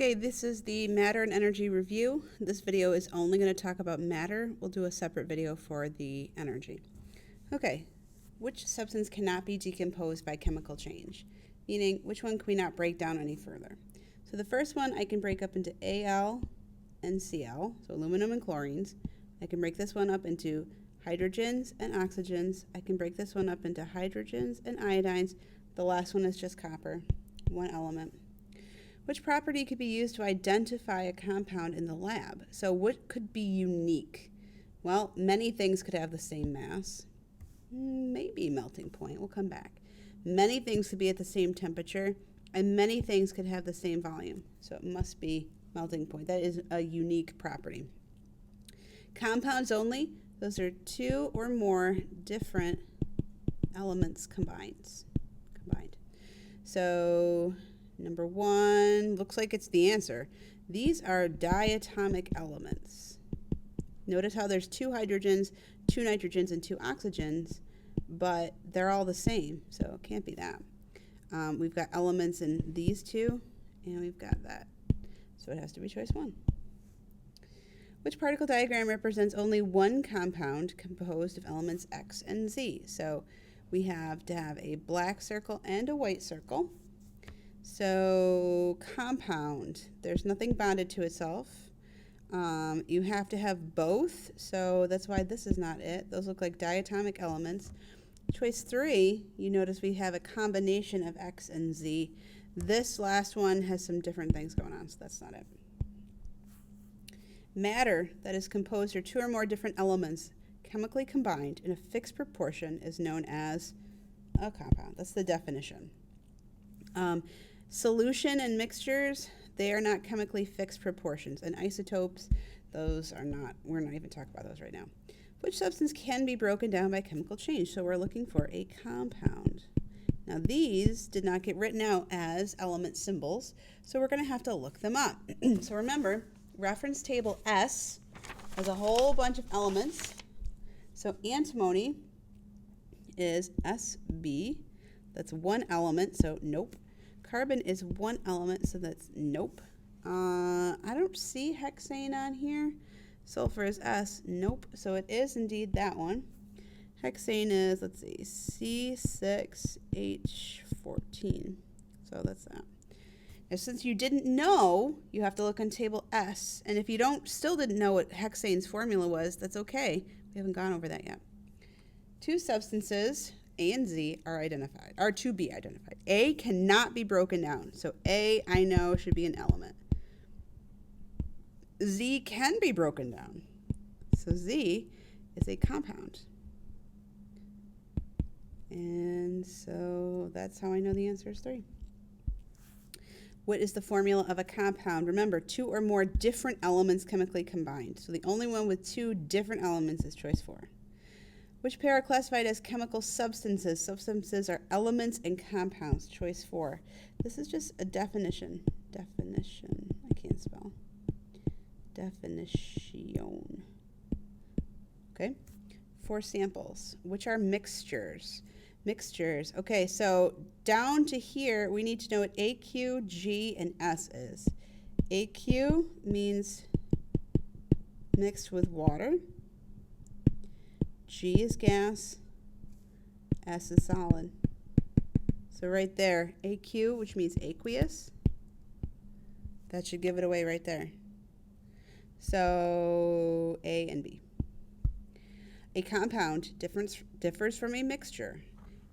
Okay, this is the matter and energy review. This video is only going to talk about matter. We'll do a separate video for the energy. Okay, which substance cannot be decomposed by chemical change? Meaning, which one can we not break down any further? So the first one I can break up into Al and Cl, so aluminum and chlorines. I can break this one up into hydrogens and oxygens. I can break this one up into hydrogens and iodines. The last one is just copper, one element. Which property could be used to identify a compound in the lab? So what could be unique? Well, many things could have the same mass. Maybe melting point. We'll come back. Many things could be at the same temperature, and many things could have the same volume. So it must be melting point. That is a unique property. Compounds only. Those are two or more different elements combined. So number one, looks like it's the answer. These are diatomic elements. Notice how there's two hydrogens, two nitrogens, and two oxygens, but they're all the same, so it can't be that. We've got elements in these two, and we've got that. So it has to be choice one. Which particle diagram represents only one compound composed of elements X and Z? So we have to have a black circle and a white circle. So compound, there's nothing bonded to itself. You have to have both, so that's why this is not it. Those look like diatomic elements. Choice three, you notice we have a combination of X and Z. This last one has some different things going on, so that's not it. Matter that is composed of two or more different elements chemically combined in a fixed proportion is known as a compound. That's the definition. Solution and mixtures, they are not chemically fixed proportions. And isotopes, those are not, we're not even talking about those right now. Which substance can be broken down by chemical change? So we're looking for a compound. Now these did not get written out as element symbols, so we're going to have to look them up. So remember, reference table S has a whole bunch of elements. So antimony is SB. That's one element, so nope. Carbon is one element, so that's nope. I don't see hexane on here. Sulfur is S, nope. So it is indeed that one. Hexane is, let's see, C6H14. So that's that. Now, since you didn't know, you have to look on table S. And if you still didn't know what hexane's formula was, that's okay. We haven't gone over that yet. Two substances, A and Z, are to be identified. A cannot be broken down. So A, I know, should be an element. Z can be broken down. So Z is a compound. And so that's how I know the answer is 3. What is the formula of a compound? Remember, two or more different elements chemically combined. So the only one with two different elements is choice 4. Which pair are classified as chemical substances? Substances are elements and compounds. Choice 4. This is just a definition. Definition. I can't spell. Definition. Okay. 4 samples. Which are mixtures? Mixtures. Okay, so down to here, we need to know what AQ, G, and S is. AQ means mixed with water. G is gas. S is solid. So right there, AQ, which means aqueous. That should give it away right there. So A and B. A compound differs from a mixture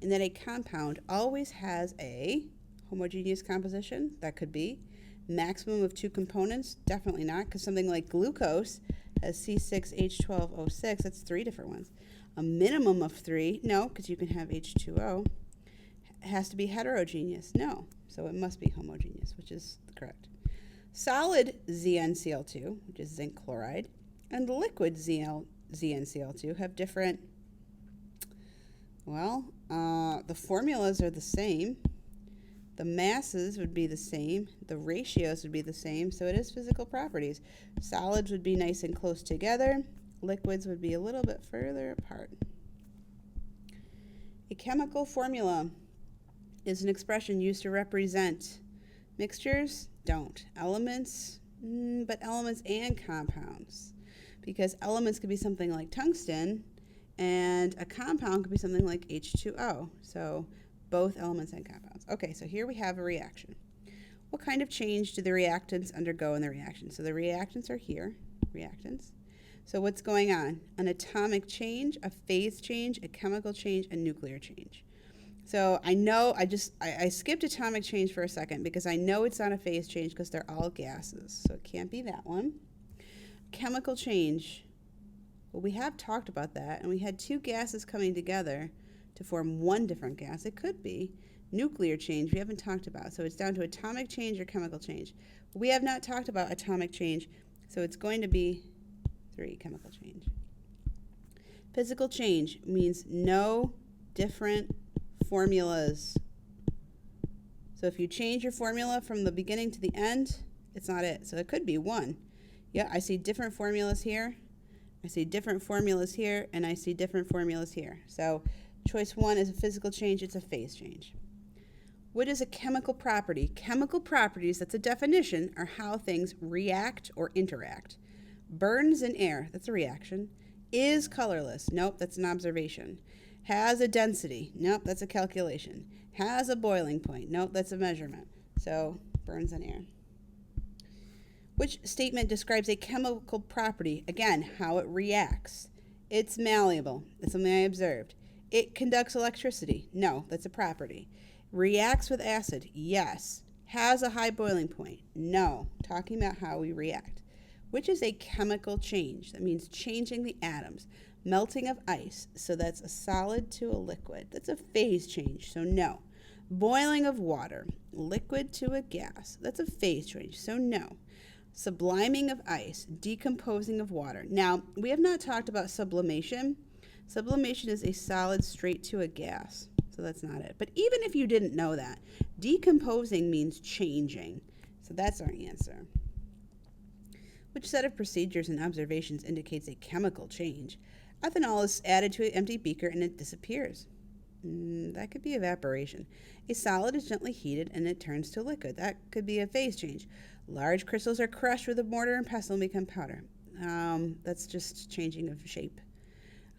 in that a compound always has a homogeneous composition. That could be maximum of 2 components. Definitely not, because something like glucose has C6H12O6. That's 3 different ones. A minimum of 3. No, because you can have H2O. It has to be heterogeneous. No, so it must be homogeneous, which is correct. Solid ZnCl2, which is zinc chloride, and liquid ZnCl2 have different, the formulas are the same. The masses would be the same. The ratios would be the same. So it is physical properties. Solids would be nice and close together. Liquids would be a little bit further apart. A chemical formula is an expression used to represent mixtures, don't. Elements, but elements and compounds. Because elements could be something like tungsten, and a compound could be something like H2O. So both elements and compounds. Okay, so here we have a reaction. What kind of change do the reactants undergo in the reaction? So the reactants are here, reactants. So what's going on? An atomic change, a phase change, a chemical change, a nuclear change. So I know I skipped atomic change for a second because I know it's not a phase change because they're all gases. So it can't be that one. Chemical change. Well, we have talked about that, and we had two gases coming together to form one different gas. It could be nuclear change. We haven't talked about. So it's down to atomic change or chemical change. We have not talked about atomic change, so it's going to be 3, chemical change. Physical change means no different formulas. So if you change your formula from the beginning to the end, it's not it. So it could be 1. Yeah, I see different formulas here. I see different formulas here, and I see different formulas here. So choice 1 is a physical change. It's a phase change. What is a chemical property? Chemical properties, that's a definition, are how things react or interact. Burns in air, that's a reaction. Is colorless, nope, that's an observation. Has a density, nope, that's a calculation. Has a boiling point, nope, that's a measurement. So burns in air. Which statement describes a chemical property? Again, how it reacts. It's malleable, that's something I observed. It conducts electricity, no, that's a property. Reacts with acid, yes. Has a high boiling point, no. Talking about how we react. Which is a chemical change? That means changing the atoms. Melting of ice, so that's a solid to a liquid. That's a phase change, so no. Boiling of water, liquid to a gas. That's a phase change, so no. Subliming of ice, decomposing of water. Now, we have not talked about sublimation. Sublimation is a solid straight to a gas. So that's not it. But even if you didn't know that, decomposing means changing. So that's our answer. Which set of procedures and observations indicates a chemical change? Ethanol is added to an empty beaker and it disappears. That could be evaporation. A solid is gently heated and it turns to liquid. That could be a phase change. Large crystals are crushed with a mortar and pestle and become powder. That's just changing of shape.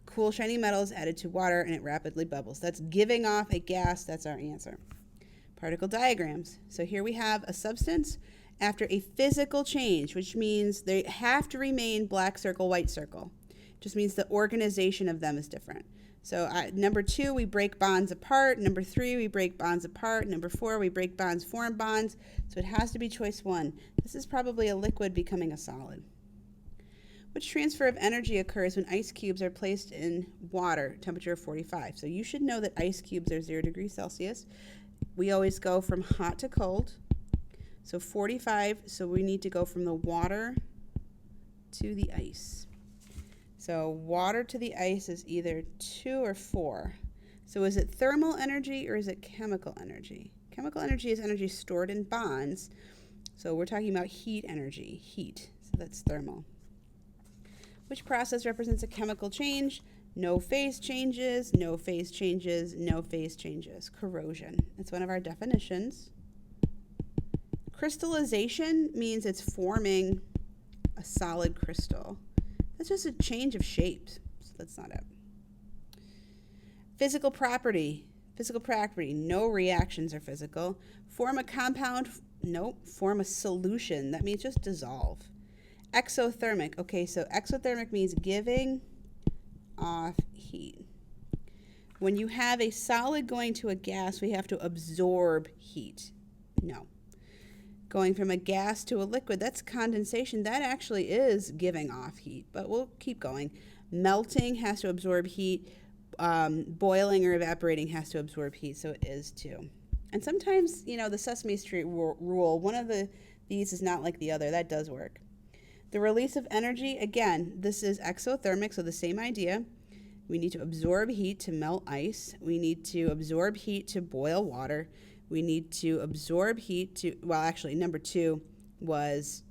Cool, shiny metal is added to water and it rapidly bubbles. That's giving off a gas. That's our answer. Particle diagrams. So here we have a substance after a physical change, which means they have to remain black circle, white circle. Just means the organization of them is different. So number 2, we break bonds apart. Number 3, we break bonds apart. Number 4, we break bonds, form bonds. So it has to be choice 1. This is probably a liquid becoming a solid. Which transfer of energy occurs when ice cubes are placed in water, temperature of 45? So you should know that ice cubes are 0 degrees Celsius. We always go from hot to cold. So 45, so we need to go from the water to the ice. So water to the ice is either 2 or 4. So is it thermal energy or is it chemical energy? Chemical energy is energy stored in bonds. So we're talking about heat energy, heat. So that's thermal. Which process represents a chemical change? No phase changes, no phase changes, no phase changes. Corrosion. It's one of our definitions. Crystallization means it's forming a solid crystal. That's just a change of shapes. So that's not it. Physical property. Physical property. No reactions are physical. Form a compound. Nope. Form a solution. That means just dissolve. Exothermic. Okay, so exothermic means giving off heat. When you have a solid going to a gas, we have to absorb heat. No. Going from a gas to a liquid, that's condensation. That actually is giving off heat, but we'll keep going. Melting has to absorb heat. Boiling or evaporating has to absorb heat, so it is too. And sometimes, the Sesame Street rule, one of these is not like the other. That does work. The release of energy, again, this is exothermic, so the same idea. We need to absorb heat to melt ice. We need to absorb heat to boil water. We need to absorb heat to, well, actually, number 2 was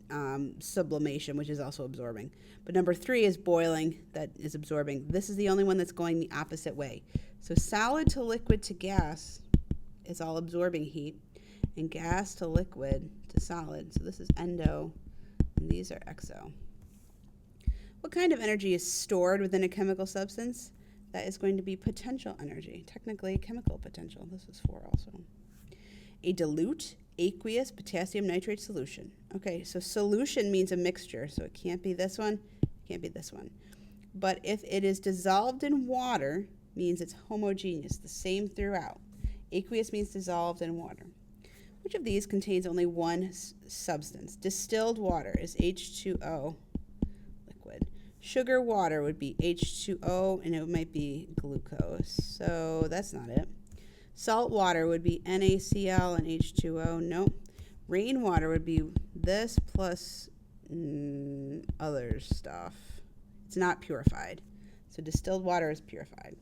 sublimation, which is also absorbing. But number 3 is boiling, that is absorbing. This is the only one that's going the opposite way. So solid to liquid to gas is all absorbing heat. and gas to liquid to solid. So this is endo, and these are exo. What kind of energy is stored within a chemical substance? That is going to be potential energy, technically chemical potential. This is 4 also. A dilute, aqueous potassium nitrate solution. Okay, so solution means a mixture, so it can't be this one, it can't be this one. But if it is dissolved in water, means it's homogeneous, the same throughout. Aqueous means dissolved in water. Which of these contains only one substance? Distilled water is H2O, liquid. Sugar water would be H2O, and it might be glucose. So that's not it. Salt water would be NaCl and H2O. Nope. Rainwater would be this plus other stuff. It's not purified. So distilled water is purified.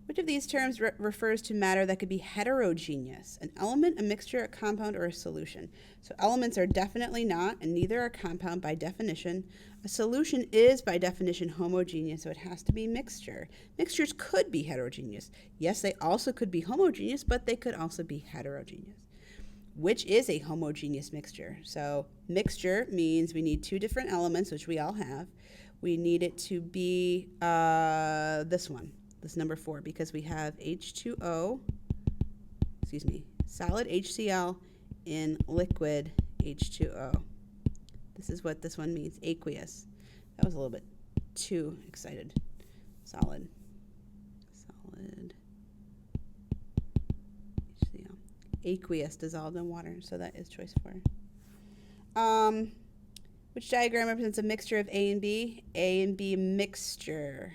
Which of these terms refers to matter that could be heterogeneous? An element, a mixture, a compound, or a solution. So elements are definitely not, and neither are compound by definition. A solution is by definition homogeneous, so it has to be mixture. Mixtures could be heterogeneous. Yes, they also could be homogeneous, but they could also be heterogeneous. Which is a homogeneous mixture? So mixture means we need 2 different elements, which we all have. We need it to be this one. This number 4, because we have solid HCl in liquid H2O. This is what this one means, aqueous. That was a little bit too excited. Solid HCl. Aqueous, dissolved in water, so that is choice 4. Which diagram represents a mixture of A and B? A and B mixture.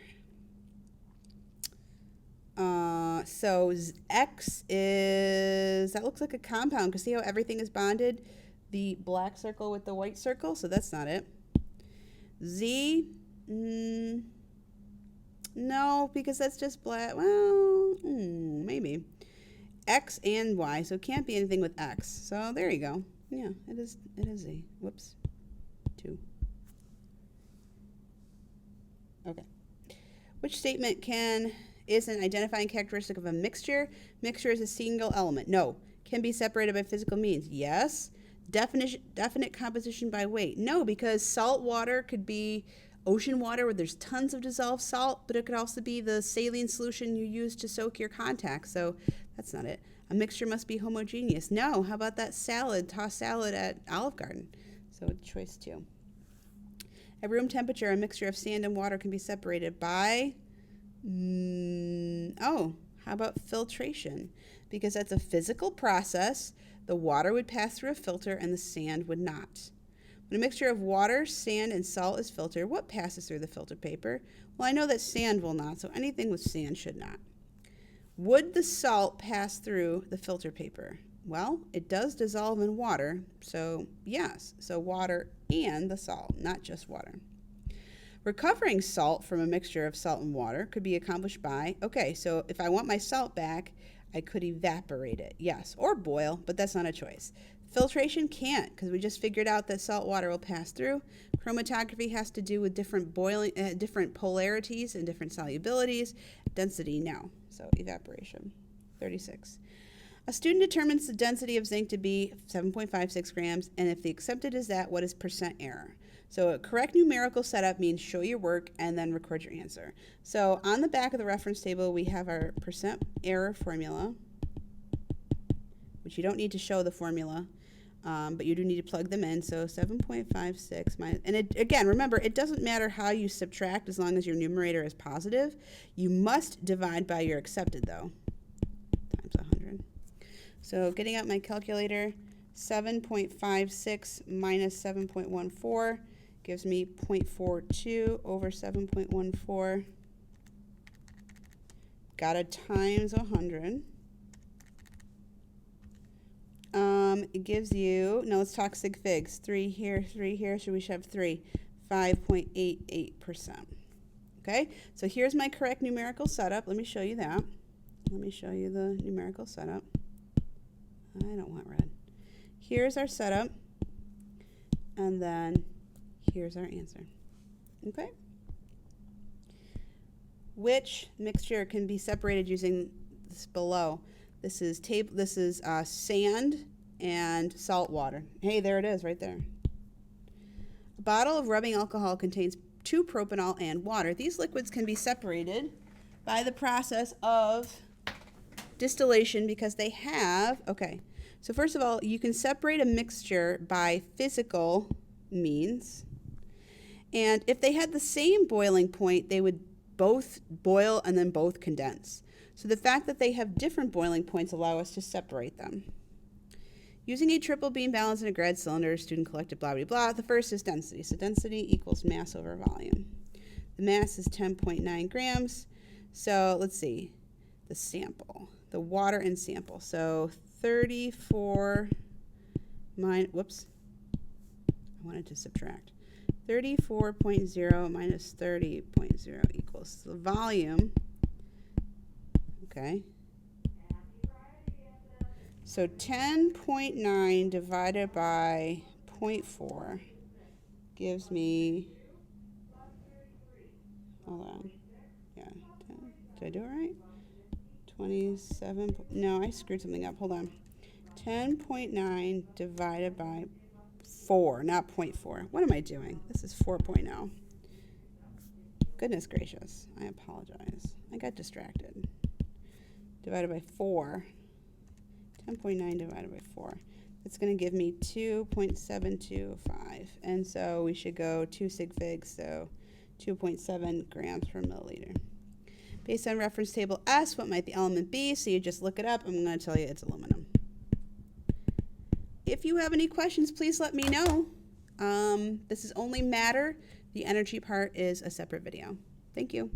So X is, that looks like a compound, because see how everything is bonded? The black circle with the white circle, so that's not it. Z, no, because that's just black. Well, maybe. X and Y, so it can't be anything with X. So there you go. Yeah, it is Z. Whoops. 2. Okay. Which statement is an identifying characteristic of a mixture? Mixture is a single element. No. Can be separated by physical means. Yes. Definite composition by weight. No, because salt water could be ocean water where there's tons of dissolved salt, but it could also be the saline solution you use to soak your contacts. So that's not it. A mixture must be homogeneous. No. How about that tossed salad at Olive Garden? So choice 2. At room temperature, a mixture of sand and water can be separated by how about filtration? Because that's a physical process. The water would pass through a filter and the sand would not. When a mixture of water, sand, and salt is filtered, what passes through the filter paper? Well, I know that sand will not, so anything with sand should not. Would the salt pass through the filter paper? Well, it does dissolve in water, so yes. So water and the salt, not just water. Recovering salt from a mixture of salt and water could be accomplished by, okay, so if I want my salt back, I could evaporate it, yes, or boil, but that's not a choice. Filtration can't, because we just figured out that salt water will pass through. Chromatography has to do with different polarities and different solubilities. Density, no. So evaporation. 36. A student determines the density of zinc to be 7.56 grams, and if the accepted is that, what is percent error? So a correct numerical setup means show your work and then record your answer. So on the back of the reference table, we have our percent error formula, which you don't need to show the formula, but you do need to plug them in. So 7.56 minus, and again, remember, it doesn't matter how you subtract as long as your numerator is positive. You must divide by your accepted, though, times 100. So getting out my calculator, 7.56 minus 7.14 gives me 0.42 over 7.14. Got to times 100. It gives you, now let's talk sig figs. 3 here, so we should have 3. 5.88%. Okay, so here's my correct numerical setup. Let me show you that. Let me show you the numerical setup. I don't want red. Here's our setup, and then here's our answer. Okay? Which mixture can be separated using this below? This is sand and salt water. Hey, there it is right there. A bottle of rubbing alcohol contains 2 propanol and water. These liquids can be separated by the process of distillation because they have, okay, so first of all, you can separate a mixture by physical means. And if they had the same boiling point, they would both boil and then both condense. So the fact that they have different boiling points allow us to separate them. Using a triple beam balance in a grad cylinder, student collected blah, blah, blah. The first is density. So density equals mass over volume. The mass is 10.9 grams. So let's see, the sample, the water and sample. So 34 minus, whoops, I wanted to subtract. 34.0 minus 30.0 equals the volume. Okay. So 10.9 divided by 0.4 gives me, hold on, yeah, 10, did I do it right? 27, no, I screwed something up, hold on. 10.9 divided by 4, not 0.4. What am I doing? This is 4.0. Goodness gracious, I apologize. I got distracted. Divided by 4. 10.9 divided by 4. It's going to give me 2.725. And so we should go 2 sig figs, so 2.7 grams per milliliter. Based on reference table S, what might the element be? So you just look it up. I'm going to tell you it's aluminum. If you have any questions, please let me know. This is only matter. The energy part is a separate video. Thank you.